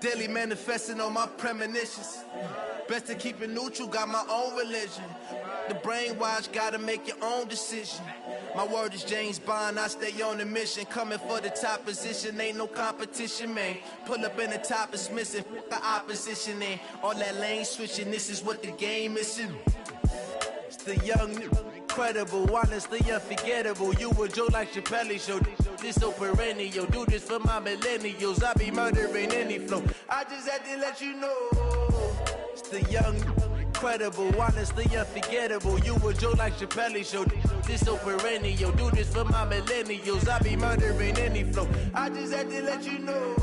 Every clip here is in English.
Daily manifesting on my premonitions. Best to keep it neutral, got my own religion. The brainwash, gotta make your own decision. My word is James Bond, I stay on the mission. Coming for the top position, ain't no competition, man. Pull up in the top, it's missing, the opposition in. All that lane switching, this is what the game is. It's the young, incredible, honestly unforgettable. You a joke like Chappelle show. This so perennial, do this for my millennials. I be murdering any flow. I just had to let you know. It's the young, incredible, honestly unforgettable. You a joke like Chappelle show. This so perennial, do this for my millennials. I be murdering any flow. I just had to let you know.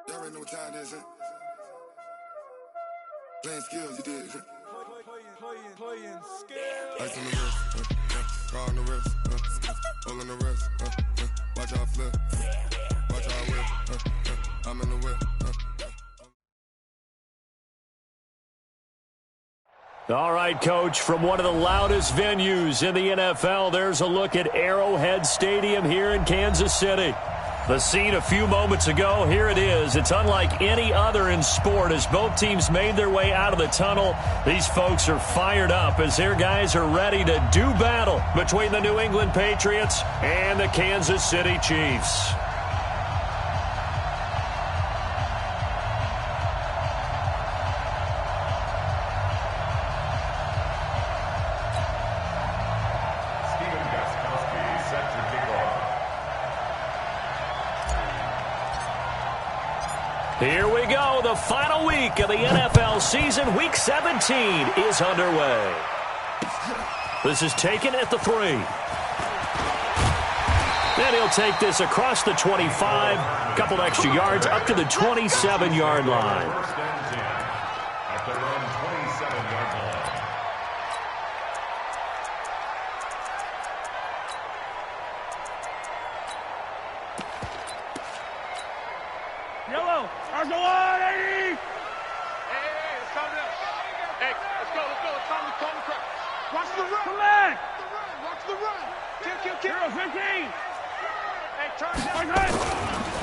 Y'all already know what time it is, huh? Playing skills, you did. Playing skills. Ice on the wrist, car on the wrist, hole on the wrist, watch how I flip, watch how I whip, I'm in the whip. All right, Coach, from one of the loudest venues in the NFL, there's a look at Arrowhead Stadium here in Kansas City. The scene a few moments ago, here it is. It's unlike any other in sport as both teams made their way out of the tunnel. These folks are fired up as their guys are ready to do battle between the New England Patriots and the Kansas City Chiefs. Here we go. The final week of the NFL season. Week 17 is underway. This is taken at the 3. And he'll take this across the 25. A couple extra yards up to the 27-yard line. Yellow, our go on, 80! Hey, it's coming up. Hey, let's go. It's time to crack. Watch the run. Come back. Watch the run. Kill. 0-15. Hey, turn down.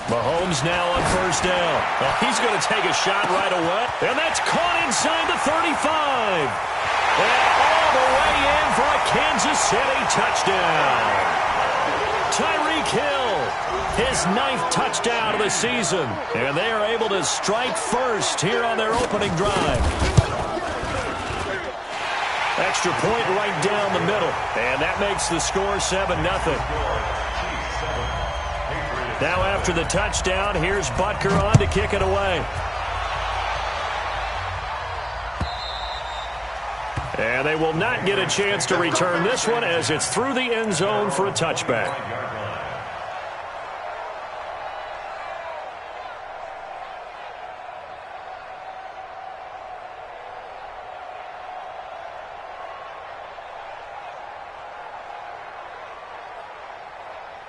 Mahomes now on first down. Well, he's going to take a shot right away. And that's caught inside the 35. And all the way in for a Kansas City touchdown. Tyreek Hill, his 9th touchdown of the season. And they are able to strike first here on their opening drive. Extra point right down the middle. And that makes the score 7-0. Now after the touchdown, here's Butker on to kick it away. And they will not get a chance to return this one as it's through the end zone for a touchback.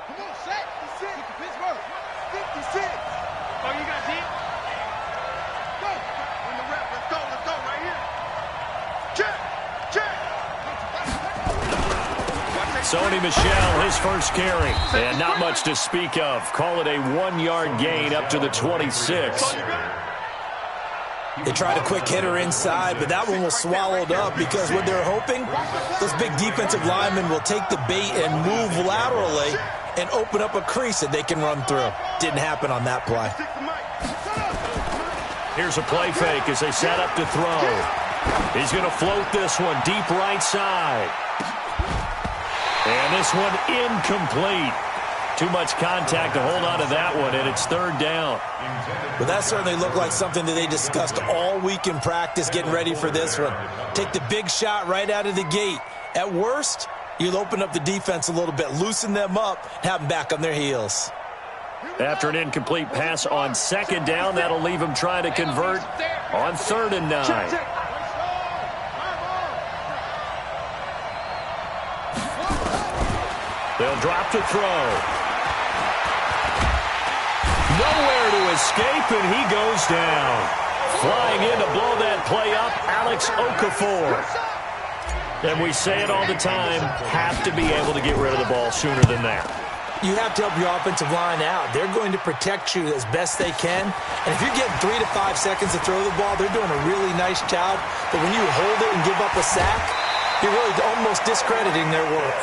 Come on, Shaq. 56. Pittsburgh. 56. Oh, you got deep? Go. On the rep. Let's go right here. Check. Sony Michel, his first carry. And not much to speak of. Call it a 1-yard gain up to the 26. They tried a quick hitter inside, but that one was swallowed up because what they're hoping, those big defensive linemen will take the bait and move laterally and open up a crease that they can run through. Didn't happen on that play. Here's a play fake as they set up to throw. He's going to float this one deep right side. And this one incomplete. Too much contact to hold on to that one, and it's 3rd down. But that certainly looked like something that they discussed all week in practice getting ready for this one. Take the big shot right out of the gate. At worst, you'll open up the defense a little bit, loosen them up, have them back on their heels. After an incomplete pass on 2nd down, that'll leave them trying to convert on 3rd and 9. They'll drop to throw. Nowhere to escape, and he goes down. Flying in to blow that play up, Alex Okafor. And we say it all the time, have to be able to get rid of the ball sooner than that. You have to help your offensive line out. They're going to protect you as best they can. And if you're getting 3 to 5 seconds to throw the ball, they're doing a really nice job. But when you hold it and give up a sack, you're really almost discrediting their work.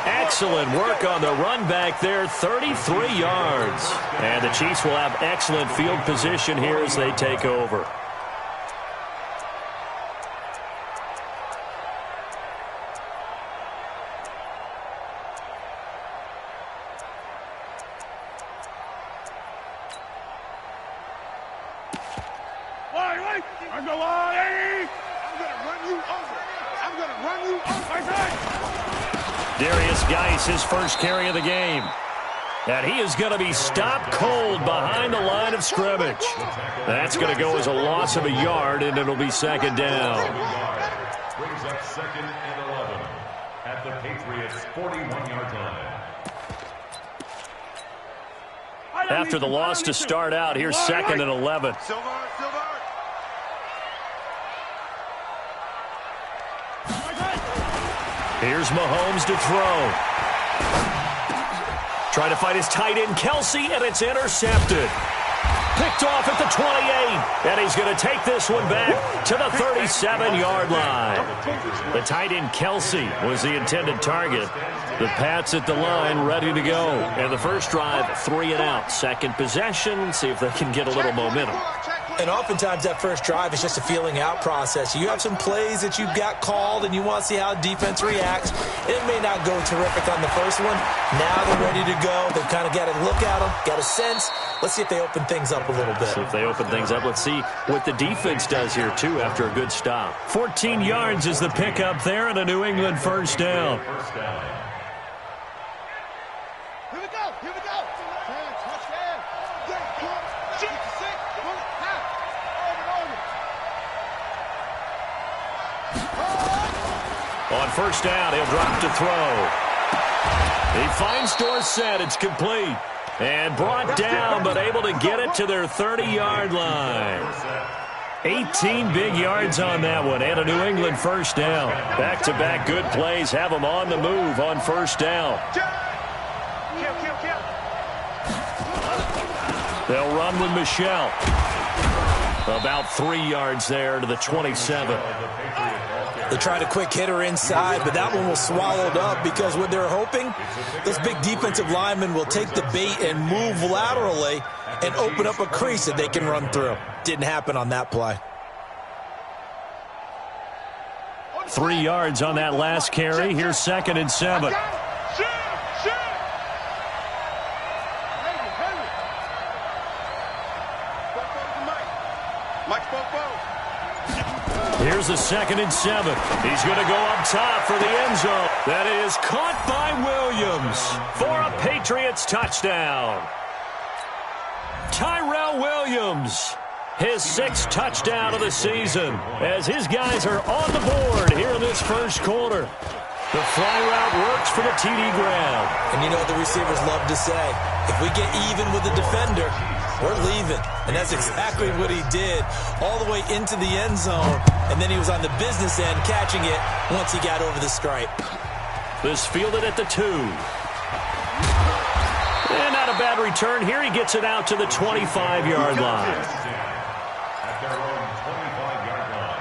Excellent work on the run back there, 33 yards. And the Chiefs will have excellent field position here as they take over. Our go on, 80! I'm going to run you over. Darius Geis, his first carry of the game. And he is going to be stopped cold behind the line of scrimmage. That's going to go as a loss of a yard, and it'll be 2nd down. Brings up 2nd and 11 at the Patriots' 41-yard line. After the loss to start out, here's 2nd and 11. Here's Mahomes to throw. Trying to fight his tight end, Kelsey, and it's intercepted. Picked off at the 28, and he's going to take this one back to the 37-yard line. The tight end, Kelsey, was the intended target. The Pats at the line, ready to go. And the first drive, 3 and out. Second possession, see if they can get a little momentum. And oftentimes that first drive is just a feeling out process. You have some plays that you've got called and you want to see how defense reacts. It may not go terrific on the first one. Now they're ready to go. They've kind of got to look at them, got a sense. Let's see if they open things up a little bit. See if they open things up. Let's see what the defense does here, too, after a good stop. 14 yards is the pickup there and a New England first down. Here we go. Here we go. Touchdown. On first down, he'll drop to throw. He finds Dorsett. It's complete. And brought down, but able to get it to their 30-yard line. 18 big yards on that one, and a New England first down. Back-to-back good plays have them on the move on first down. They'll run with Michelle. About 3 yards there to the 27. They tried a quick hitter inside, but that one was swallowed up because what they're hoping, those big defensive linemen will take the bait and move laterally and open up a crease that they can run through. Didn't happen on that play. 3 yards on that last carry. Here's 2nd and 7. Here's the 2nd and 7. He's going to go up top for the end zone. That is caught by Williams for a Patriots touchdown. Tyrell Williams, his 6th touchdown of the season, as his guys are on the board here in this first quarter. The fly route works for the TD grab. And you know what the receivers love to say? If we get even with the defender, we're leaving. And that's exactly what he did, all the way into the end zone. And then he was on the business end catching it once he got over the stripe. This fielded at the 2. And not a bad return here. He gets it out to the 25-yard line. At their own 25-yard line.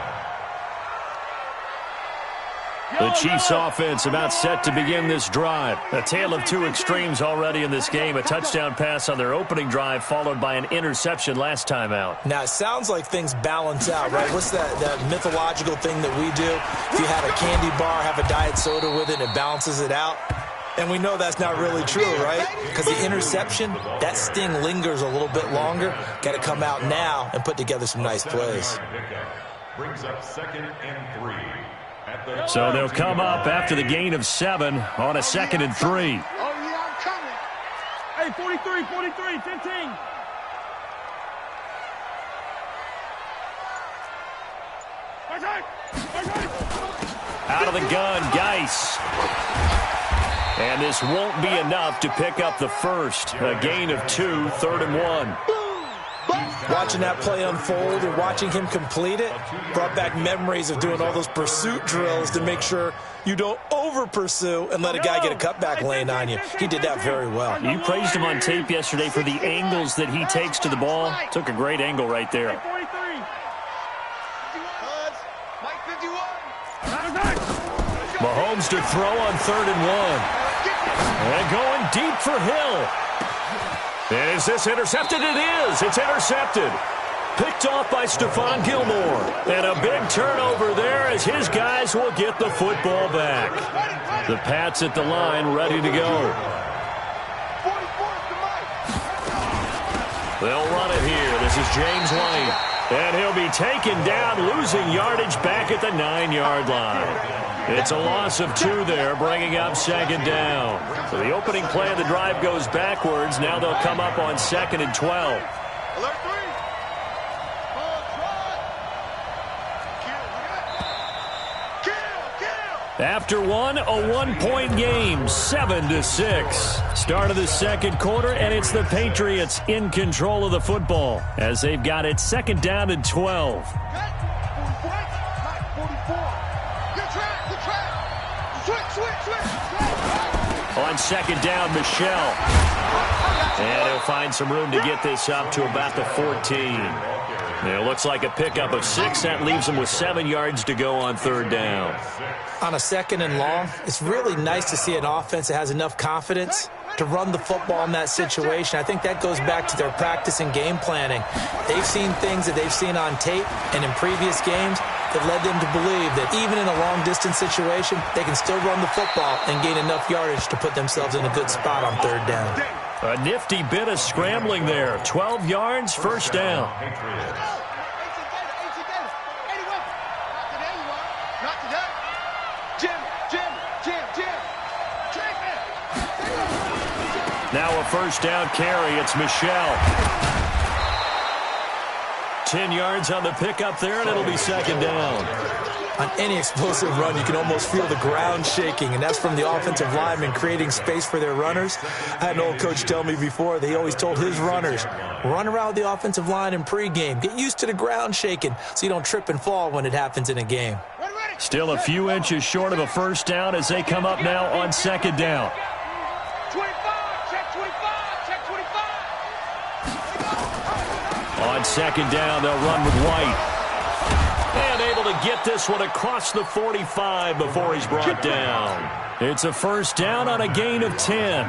The Chiefs offense about set to begin this drive. A tale of two extremes already in this game. A touchdown pass on their opening drive followed by an interception last time out. Now, it sounds like things balance out, right? What's that mythological thing that we do? If you have a candy bar, have a diet soda with it, and it balances it out. And we know that's not really true, right? Because the interception, that sting lingers a little bit longer. Got to come out now and put together some nice plays. Brings up 2nd and 3. So they'll come up after the gain of 7 on a 2nd and 3. Oh, yeah, I'm coming. Hey, 43, 15. Out of the gun, Geis. And this won't be enough to pick up the first. A gain of 2, 3rd and 1. Watching that play unfold and watching him complete it brought back memories of doing all those pursuit drills to make sure you don't over-pursue and let a guy get a cutback lane on you. He did that very well. You praised him on tape yesterday for the angles that he takes to the ball. Took a great angle right there. Mahomes to throw on 3rd and 1. And going deep for Hill. Is this intercepted? It is. It's intercepted. Picked off by Stephon Gilmore. And a big turnover there as his guys will get the football back. The Pats at the line ready to go. They'll run it here. This is James White. And he'll be taken down, losing yardage back at the 9-yard line. It's a loss of 2 there, bringing up 2nd down. So the opening play of the drive goes backwards. Now they'll come up on 2nd and 12. Alert 3. After one, a 1-point game, 7-6. Start of the second quarter, and it's the Patriots in control of the football as they've got it 2nd down and 12. On 2nd down, Michelle. And he'll find some room to get this up to about the 14. It looks like a pickup of 6. That leaves him with 7 yards to go on 3rd down. On a 2nd and long, it's really nice to see an offense that has enough confidence to run the football in that situation. I think that goes back to their practice and game planning. They've seen things that they've seen on tape and in previous games that led them to believe that even in a long-distance situation, they can still run the football and gain enough yardage to put themselves in a good spot on third down. A nifty bit of scrambling there. 12 yards, first down. Now a first down carry. It's Michelle. 10 yards on the pickup there, and it'll be second down. On any explosive run, you can almost feel the ground shaking, and that's from the offensive linemen creating space for their runners. I had an old coach tell me before that he always told his runners, run around the offensive line in pregame. Get used to the ground shaking so you don't trip and fall when it happens in a game. Still a few inches short of a first down as they come up now on second down. 25, check 25, check 25. On second down, they'll run with White. And able to get this one across the 45 before he's brought down. It's a first down on a gain of 10.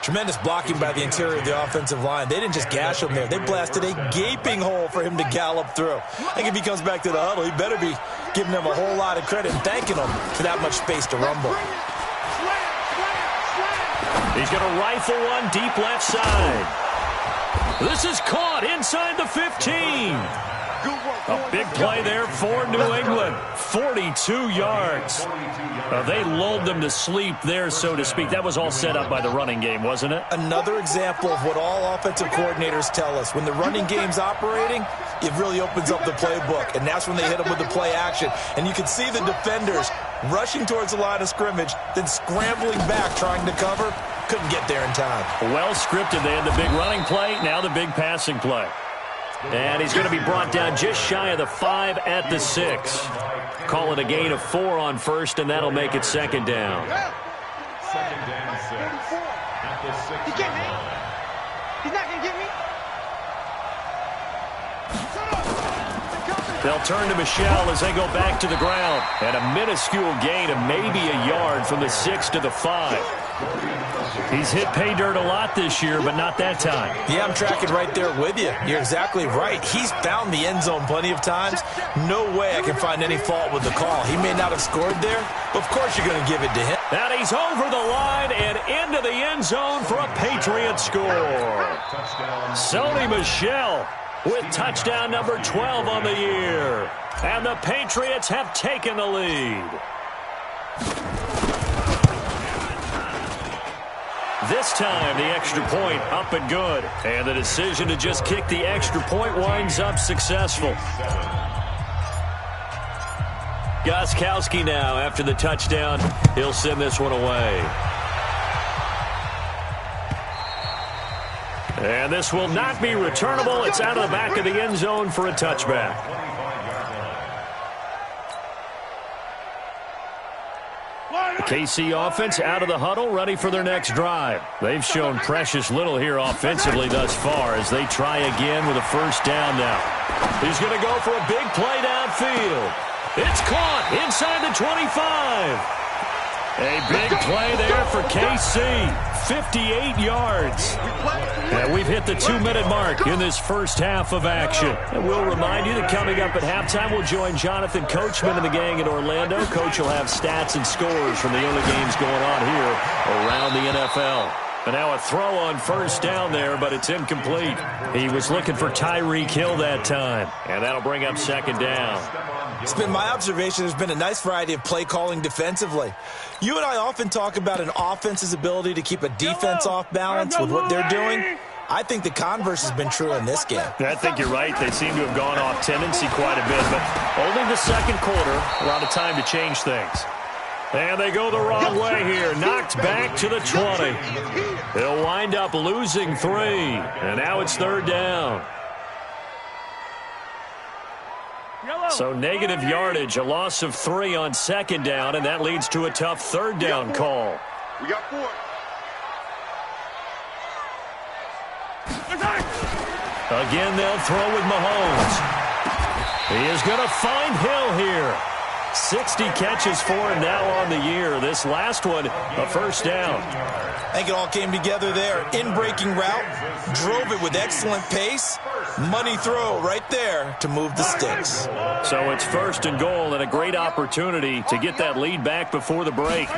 Tremendous blocking by the interior of the offensive line. They didn't just gash him there. They blasted a gaping hole for him to gallop through. I think if he comes back to the huddle, he better be giving them a whole lot of credit and thanking them for that much space to rumble. He's going to rifle one deep left side. This is caught inside the 15. A big play there for New England. 42 yards. They lulled them to sleep there, so to speak. That was all set up by the running game, wasn't it? Another example of what all offensive coordinators tell us. When the running game's operating, it really opens up the playbook, and that's when they hit them with the play action. And you can see the defenders rushing towards the line of scrimmage, then scrambling back trying to cover. Couldn't get there in time. Well scripted. They had the big running play, now the big passing play. And he's going to be brought down just shy of the 5 at the 6. Call it a gain of 4 on first, and that'll make it second down. Second down, 6 at the 6. He can't hit. He's not going to get me. They'll turn to Michelle as they go back to the ground. And a minuscule gain of maybe a yard from the 6 to the 5. He's hit pay dirt a lot this year, but not that time. Yeah, I'm tracking right there with you. You're exactly right. He's found the end zone plenty of times. No way I can find any fault with the call. He may not have scored there, but of course you're going to give it to him. And he's over the line and into the end zone for a Patriot score. Sony Michel with touchdown number 12 on the year. And the Patriots have taken the lead. This time, the extra point up and good. And the decision to just kick the extra point winds up successful. Gostkowski now, after the touchdown, he'll send this one away. And this will not be returnable. It's out of the back of the end zone for a touchback. KC offense out of the huddle, ready for their next drive. They've shown precious little here offensively thus far as they try again with a first down now. He's going to go for a big play downfield. It's caught inside the 25. A big play there for KC. 58 yards. And we've hit the 2-minute mark in this first half of action. And we'll remind you that coming up at halftime, we'll join Jonathan Coachman and the gang in Orlando. Coach will have stats and scores from the early games going on here around the NFL. And now a throw on first down there, but it's incomplete. He was looking for Tyreek Hill that time. And that'll bring up second down. It's been my observation there's been a nice variety of play calling defensively. You and I often talk about an offense's ability to keep a defense off balance with what they're doing. I think the converse has been true in this game. I think you're right. They seem to have gone off tendency quite a bit, but only the second quarter, a lot of time to change things. And they go the wrong way here. Knocked back to the 20. They'll wind up losing 3. And now it's third down. So negative yardage, a loss of 3 on second down, and that leads to a tough third down call. We got 4. Again, they'll throw with Mahomes. He is going to find Hill here. 60 catches for him now on the year. This last one, a first down. I think it all came together there. In-breaking route, drove it with excellent pace. Money throw right there to move the sticks. So it's first and goal and a great opportunity to get that lead back before the break.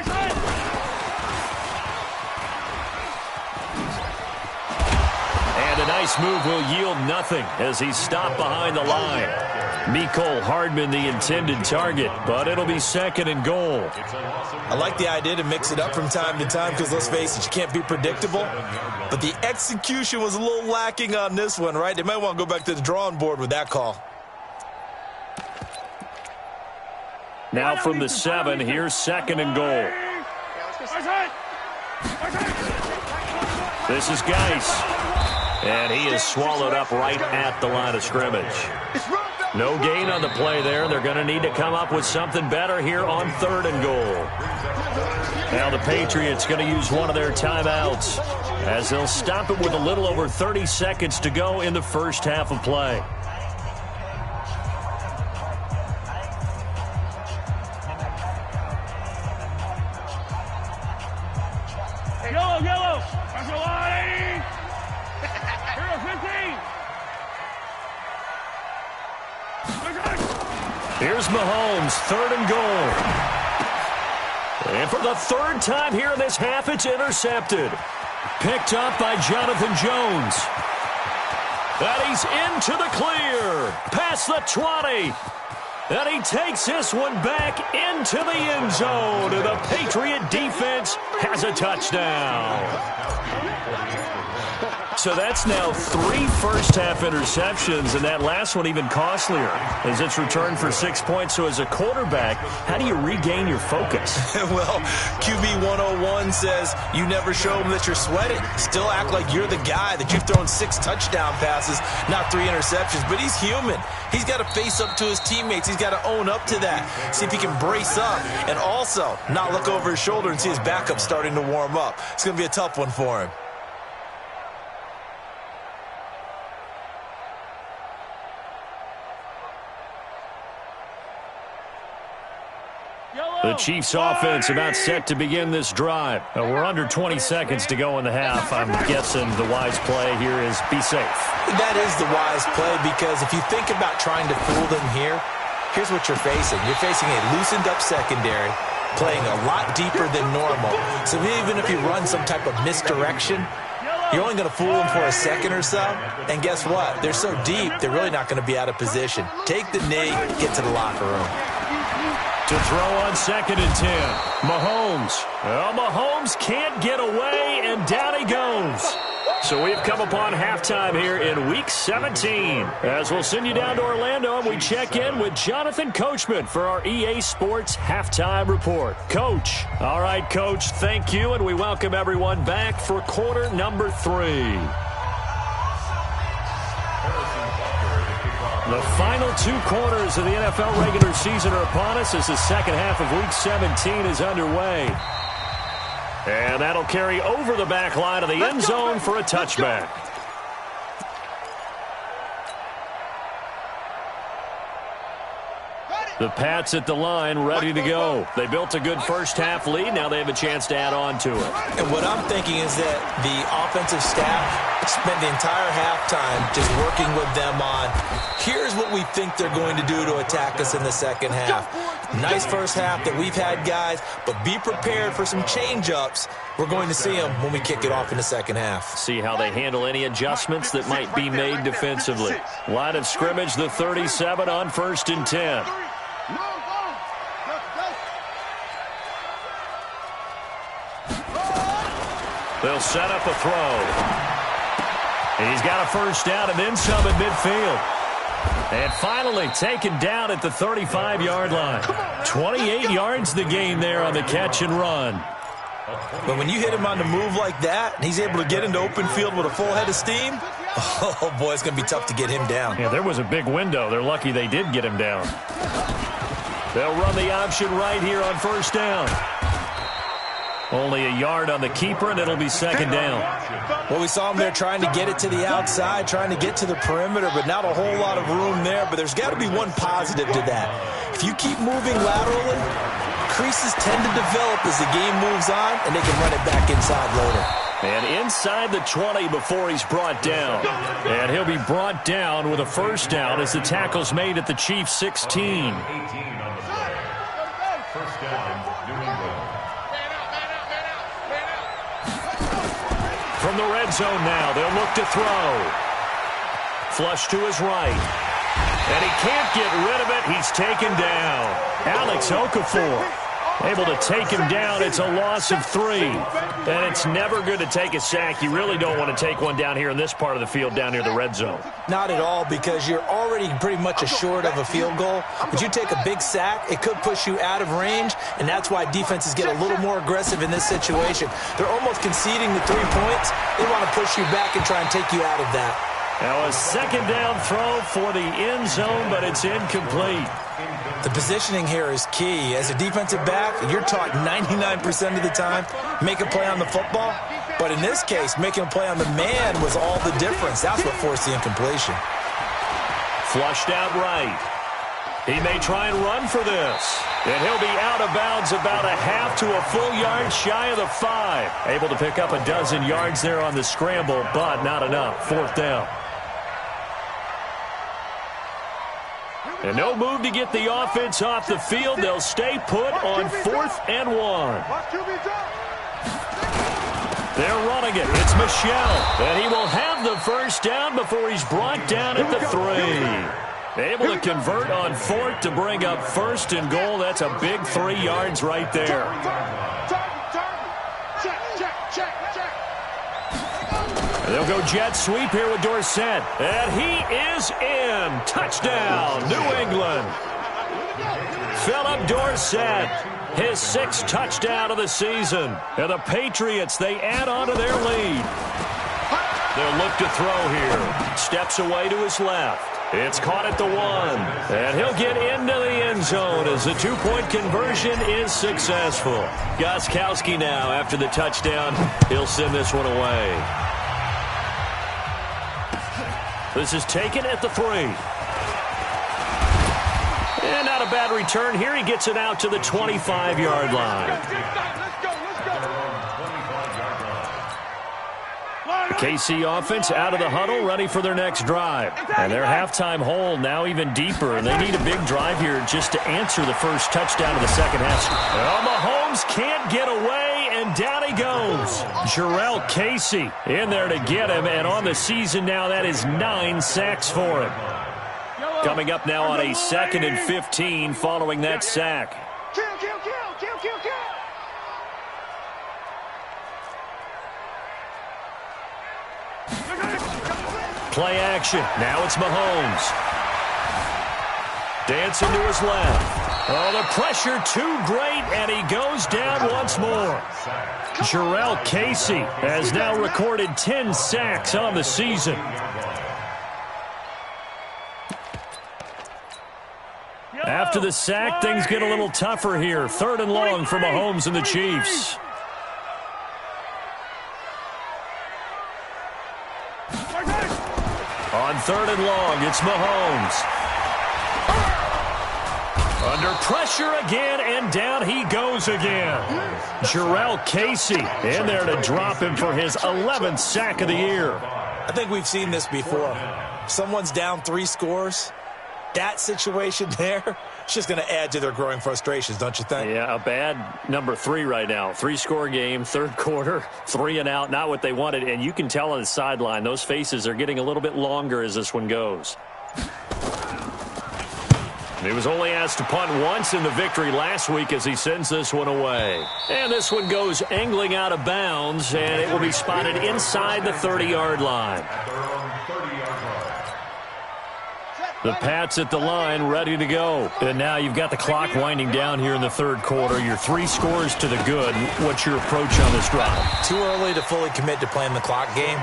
And a nice move will yield nothing as he's stopped behind the line. Mecole Hardman the intended target, but it'll be second and goal. I like the idea to mix it up from time to time because, let's face it, you can't be predictable. But the execution was a little lacking on this one, right? They might want to go back to the drawing board with that call. Now from the 7, here's second and goal. This is Geis. And he is swallowed up right at the line of scrimmage. No gain on the play there. They're going to need to come up with something better here on third and goal. Now the Patriots going to use one of their timeouts as they'll stop it with a little over 30 seconds to go in the first half of play. Yellow. That's a lot, 80. Hero 15. Here's Mahomes, third and goal. And for the third time here in this half, it's intercepted. Picked up by Jonathan Jones. And he's into the clear. Past the 20. And he takes this one back into the end zone. And the Patriot defense has a touchdown. So that's now 3 first-half interceptions, and that last one even costlier as it's returned for 6 points. So as a quarterback, how do you regain your focus? Well, QB 101 says you never show them that you're sweating. Still act like you're the guy, that you've thrown 6 touchdown passes, not 3 interceptions. But he's human. He's got to face up to his teammates. He's got to own up to that. See if he can brace up and also not look over his shoulder and see his backup starting to warm up. It's going to be a tough one for him. The Chiefs offense about set to begin this drive. We're under 20 seconds to go in the half. I'm guessing the wise play here is be safe. That is the wise play, because if you think about trying to fool them here, here's what you're facing. You're facing a loosened up secondary, playing a lot deeper than normal. So even if you run some type of misdirection, you're only going to fool them for a second or so. And guess what? They're so deep, they're really not going to be out of position. Take the knee, get to the locker room. To throw on second and 10. Mahomes. Well, Mahomes can't get away, and down he goes. So we've come upon halftime here in Week 17. As we'll send you down to Orlando, and we check in with Jonathan Coachman for our EA Sports Halftime Report. Coach. All right, Coach, thank you, and we welcome everyone back for quarter number 3. The final 2 quarters of the NFL regular season are upon us as the second half of Week 17 is underway. And that'll carry over the back line of the end zone for a touchback. The Pats at the line, ready to go. They built a good first-half lead. Now they have a chance to add on to it. And what I'm thinking is that the offensive staff spent the entire halftime just working with them on, here's what we think they're going to do to attack us in the second half. Nice first half that we've had, guys, but be prepared for some change-ups. We're going to see them when we kick it off in the second half. See how they handle any adjustments that might be made defensively. Line of scrimmage, the 37 on 1st and 10. They'll set up a throw. And he's got a first down and then some at midfield. And finally taken down at the 35-yard line. 28 yards the gain there on the catch and run. But when you hit him on the move like that, and he's able to get into open field with a full head of steam, oh, boy, it's going to be tough to get him down. Yeah, there was a big window. They're lucky they did get him down. They'll run the option right here on first down. Only a yard on the keeper, and it'll be second down. Well, we saw him there trying to get it to the outside, trying to get to the perimeter, but not a whole lot of room there. But there's got to be one positive to that. If you keep moving laterally, creases tend to develop as the game moves on, and they can run it back inside later. And inside the 20 before he's brought down. And he'll be brought down with a first down as the tackle's made at the Chiefs' 16. 18 on the play. First down, New England. From the red zone now, they'll look to throw. Flush to his right. And he can't get rid of it. He's taken down. Alex Okafor able to take him down. It's a loss of 3. And it's never good to take a sack. You really don't want to take one down here in this part of the field, down near the red zone. Not at all, because you're already pretty much assured of a field goal. But you take a big sack, it could push you out of range, and that's why defenses get a little more aggressive in this situation. They're almost conceding the 3 points. They want to push you back and try and take you out of that. Now a second down throw for the end zone, but it's incomplete. The positioning here is key. As a defensive back, you're taught 99% of the time, make a play on the football. But in this case, making a play on the man was all the difference. That's what forced the incompletion. Flushed out right. He may try and run for this. And he'll be out of bounds about a half to a full yard shy of the 5. Able to pick up a dozen yards there on the scramble, but not enough. Fourth down. And no move to get the offense off the field. They'll stay put on 4th and 1. They're running it. It's Michel. And he will have the first down before he's brought down at the 3. Able to convert on 4th to bring up 1st and goal. That's a big 3 yards right there. They'll go jet sweep here with Dorsett. And he is in. Touchdown, New England. Philip Dorsett, his 6th touchdown of the season. And the Patriots, they add on to their lead. They'll look to throw here. Steps away to his left. It's caught at the 1. And he'll get into the end zone as the 2-point conversion is successful. Gostkowski now, after the touchdown, he'll send this one away. This is taken at the 3. And not a bad return here. He gets it out to the 25-yard line. The KC offense out of the huddle, ready for their next drive. And their halftime hole now even deeper. And they need a big drive here just to answer the first touchdown of the second half. Well, Mahomes can't get away. And down he goes. Jarrell Casey in there to get him. And on the season now, that is 9 sacks for him. Coming up now on a 2nd and 15 following that sack. Play action. Now it's Mahomes. Dancing to his left. Oh, the pressure too great, and he goes down once more. Jarrell Casey has now recorded 10 sacks on the season. After the sack, things get a little tougher here. 3rd and long for Mahomes and the Chiefs. On 3rd and long, it's Mahomes. Under pressure again, and down he goes again. Jarrell Casey in there to drop him for his 11th sack of the year. I think we've seen this before. Someone's down 3 scores. That situation there, it's just going to add to their growing frustrations, don't you think? Yeah, a bad number 3 right now. 3-score game, 3rd quarter, 3 and out, not what they wanted. And you can tell on the sideline, those faces are getting a little bit longer as this one goes. He was only asked to punt once in the victory last week as he sends this one away. And this one goes angling out of bounds, and it will be spotted inside the 30-yard line. The Pats at the line, ready to go. And now you've got the clock winding down here in the 3rd quarter. Your 3 scores to the good. What's your approach on this drive? Too early to fully commit to playing the clock game.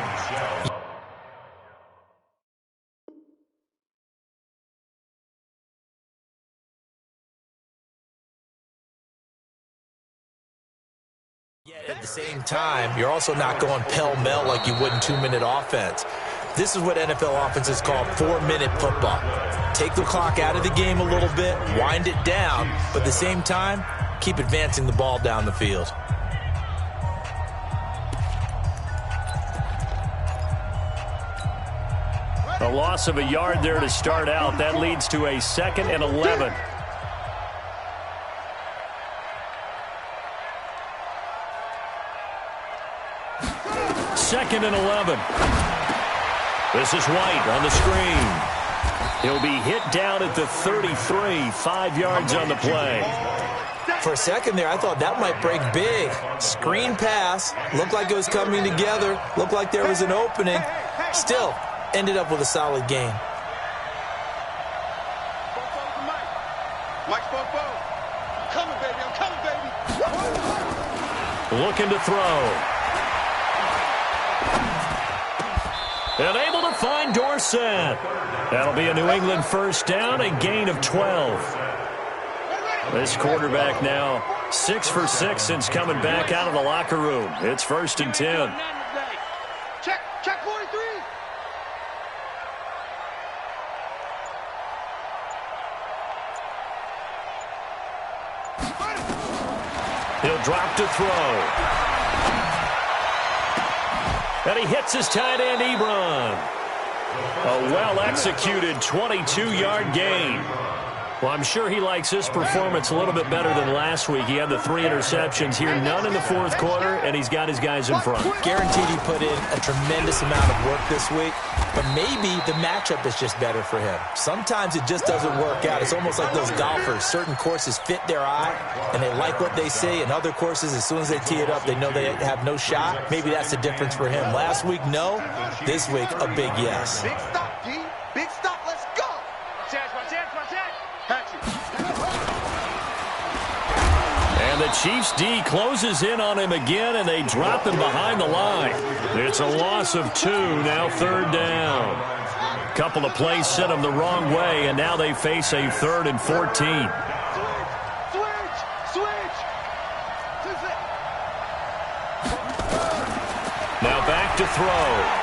At the same time, you're also not going pell-mell like you would in 2-minute offense. This is what NFL offenses call 4-minute football. Take the clock out of the game a little bit, wind it down, but at the same time, keep advancing the ball down the field. A loss of a yard there to start out. That leads to a 2nd and 11. Second and 11. This is White on the screen. He'll be hit down at the 33, 5 yards on the play. For a second there, I thought that might break big. Screen pass, looked like it was coming together, looked like there was an opening. Still, ended up with a solid game. Mike spoke both. I'm coming, baby. I'm coming, baby. Looking to throw. And able to find Dorsett. That'll be a New England first down, a gain of 12. This quarterback now 6 for 6 since coming back out of the locker room. It's 1st and 10. Check 43. He'll drop to throw. And he hits his tight end, Ebron. A well-executed 22-yard gain. Well, I'm sure he likes this performance a little bit better than last week. He had the 3 interceptions here, none in the 4th quarter, and he's got his guys in front. Guaranteed he put in a tremendous amount of work this week, but maybe the matchup is just better for him. Sometimes it just doesn't work out. It's almost like those golfers. Certain courses fit their eye, and they like what they see, and other courses, as soon as they tee it up, they know they have no shot. Maybe that's the difference for him. Last week, no. This week, a big yes. Big stop, D. Big stop. Let's go. Watch out. And the Chiefs D closes in on him again, and they drop him behind the line. It's a loss of 2, now 3rd down. A couple of plays sent them the wrong way, and now they face a 3rd and 14. Switch. Now back to throw.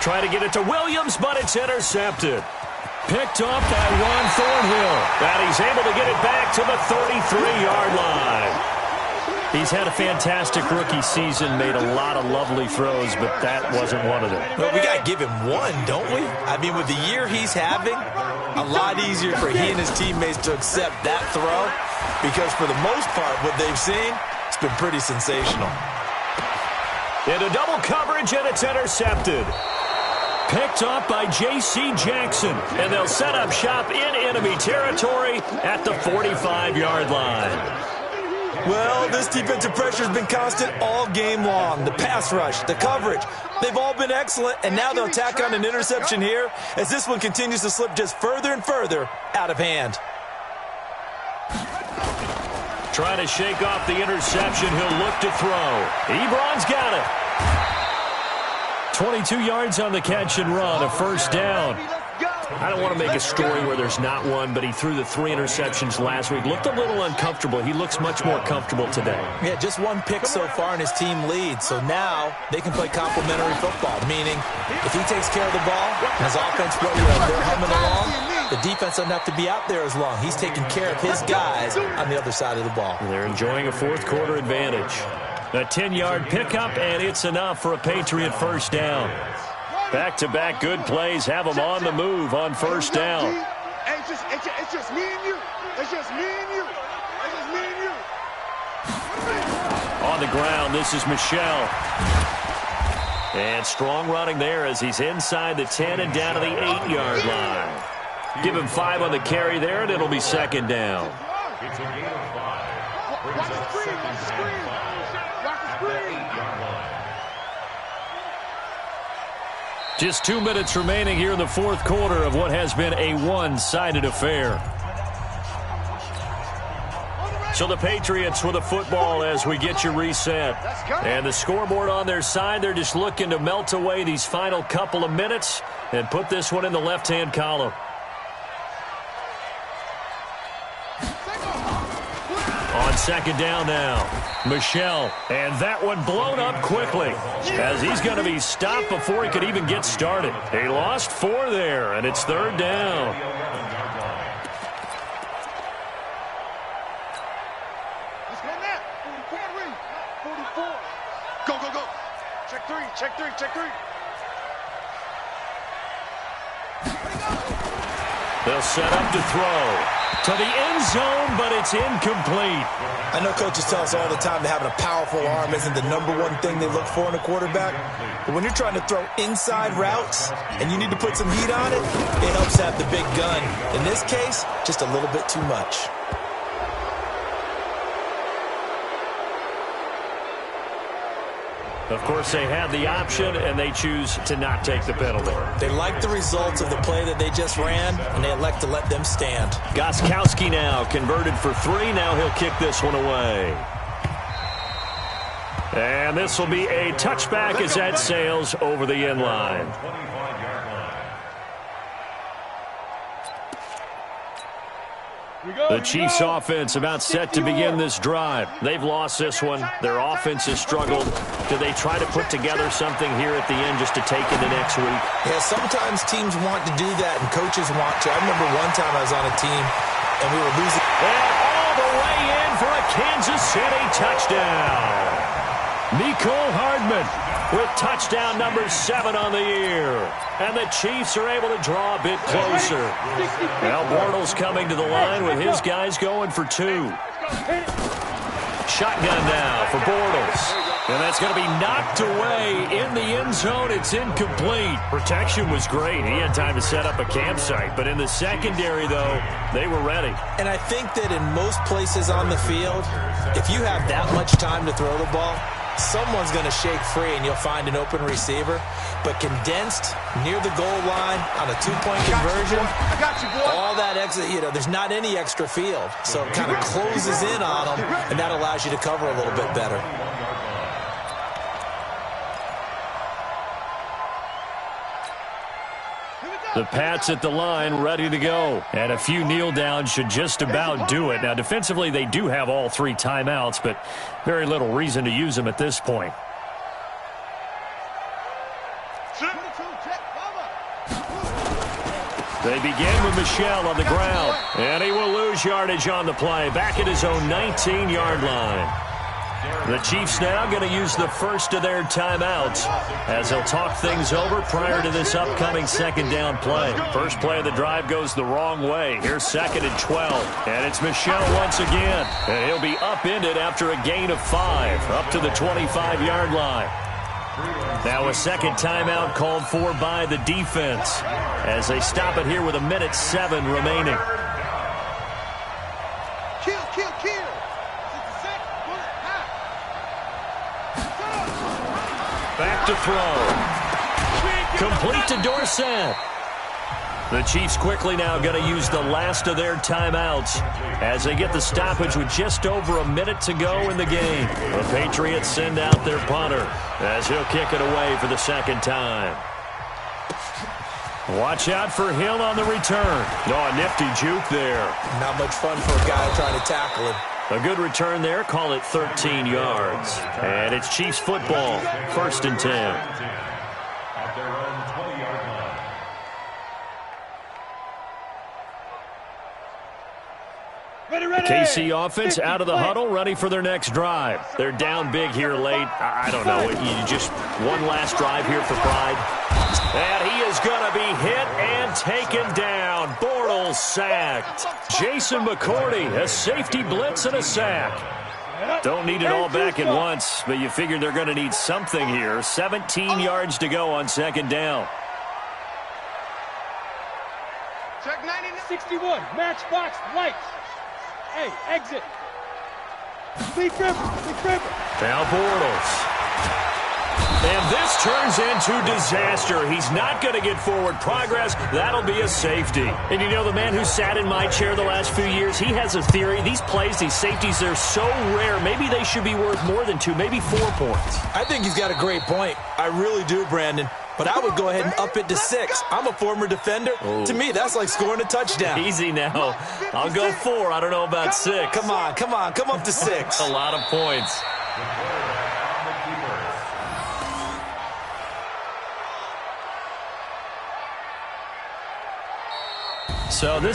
Try to get it to Williams, but it's intercepted. Picked up by Ron Thornhill. And he's able to get it back to the 33-yard line. He's had a fantastic rookie season, made a lot of lovely throws, but that wasn't one of them. Well, we got to give him one, don't we? I mean, with the year he's having, a lot easier for he and his teammates to accept that throw, because for the most part, what they've seen, it's been pretty sensational. Into double coverage, and it's intercepted. Picked up by J.C. Jackson, and they'll set up shop in enemy territory at the 45-yard line. Well, this defensive pressure has been constant all game long. The pass rush, the coverage, they've all been excellent, and now they'll tack on an interception here as this one continues to slip just further and further out of hand. Trying to shake off the interception, he'll look to throw. Ebron's got it. 22 yards on the catch and run, a first down. I don't want to make a story where there's not one, but he threw the 3 interceptions last week. Looked a little uncomfortable. He looks much more comfortable today. Yeah, just 1 pick so far and his team leads. So now they can play complementary football, meaning if he takes care of the ball and his offense, they're humming along, the defense doesn't have to be out there as long. He's taking care of his guys on the other side of the ball. They're enjoying a 4th quarter advantage. A 10-yard pickup, and it's enough for a Patriot first down. Back-to-back good plays have them on the move on first down. It's just me and you. It's just me and you. It's just me and you. On the ground, this is Michelle. And strong running there as he's inside the 10 and down to the 8-yard line. Give him 5 on the carry there, and it'll be 2nd down. It's a gain of 5. Watch the screen. Watch the screen. Watch the screen. Just 2 minutes remaining here in the 4th quarter of what has been a one-sided affair. So the Patriots with the football as we get you reset. And the scoreboard on their side, they're just looking to melt away these final couple of minutes and put this one in the left-hand column. second down now. Michel, and that one blown up quickly as he's going to be stopped before he could even get started. He lost 4 there, and it's third down. Let's go now. 44. Go, go, go. Check 3, check 3, check 3. They'll set up to throw to the end zone, but it's incomplete. I know coaches tell us all the time that having a powerful arm isn't the #1 thing they look for in a quarterback. But when you're trying to throw inside routes and you need to put some heat on it, it helps to have the big gun. In this case, just a little bit too much. Of course, they had the option, and they choose to not take the penalty. They like the results of the play that they just ran, and they elect to let them stand. Gostkowski now converted for 3. Now he'll kick this one away. And this will be a touchback as that sails over the end line. The Chiefs' offense about set to begin this drive. They've lost this one. Their offense has struggled. Do they try to put together something here at the end just to take into next week? Yeah, sometimes teams want to do that and coaches want to. I remember one time I was on a team and we were losing. And all the way in for a Kansas City touchdown. Mecole Hardman with touchdown number 7 on the year. And the Chiefs are able to draw a bit closer. Now Bortles coming to the line with his guys going for 2. Shotgun now for Bortles. And that's going to be knocked away in the end zone. It's incomplete. Protection was great. He had time to set up a campsite. But in the secondary, though, they were ready. And I think that in most places on the field, if you have that much time to throw the ball, someone's going to shake free and you'll find an open receiver. But condensed near the goal line on a 2-point conversion, all that extra, there's not any extra field. So it kind of closes in on them, and that allows you to cover a little bit better. The Pats at the line ready to go. And a few kneel downs should just about do it. Now, defensively, they do have all 3 timeouts, but very little reason to use them at this point. They begin with Michel on the ground. And he will lose yardage on the play. Back at his own 19-yard line. The Chiefs now going to use the first of their timeouts as they'll talk things over prior to this upcoming second down play. First play of the drive goes the wrong way. Here's 2nd and 12. And it's Michel once again. And he'll be upended after a gain of 5 up to the 25-yard line. Now a second timeout called for by the defense as they stop it here with 1:07 remaining. Kill. Back to throw. Complete to Dorsett. The Chiefs quickly now going to use the last of their timeouts as they get the stoppage with just over a minute to go in the game. The Patriots send out their punter as he'll kick it away for the second time. Watch out for Hill on the return. Oh, a nifty juke there. Not much fun for a guy trying to tackle him. A good return there. Call it 13 yards. And it's Chiefs football. 1st and 10. At their own 20-yard line. The KC offense out of the huddle, ready for their next drive. They're down big here late. I don't know. You just one last drive here for pride. And he is going to be hit and taken down. Bortles sacked. Jason McCourty, a safety blitz and a sack. Don't need it all back at once, but you figure they're going to need something here. 17 yards to go on second down. Check 61, matchbox, lights. Hey, exit. Big River. Now Bortles. And this turns into disaster. He's not going to get forward progress. That'll be a safety. And you know, the man who sat in my chair the last few years, he has a theory. These plays, these safeties, they're so rare. Maybe they should be worth more than 2, maybe 4 points. I think he's got a great point. I really do, Brandon. but I would go ahead and up it to 6. I'm a former defender. Oh. To me, that's like scoring a touchdown. Easy now. I'll go 4. I don't know about 6. Come on. Come up to 6. A lot of points. So this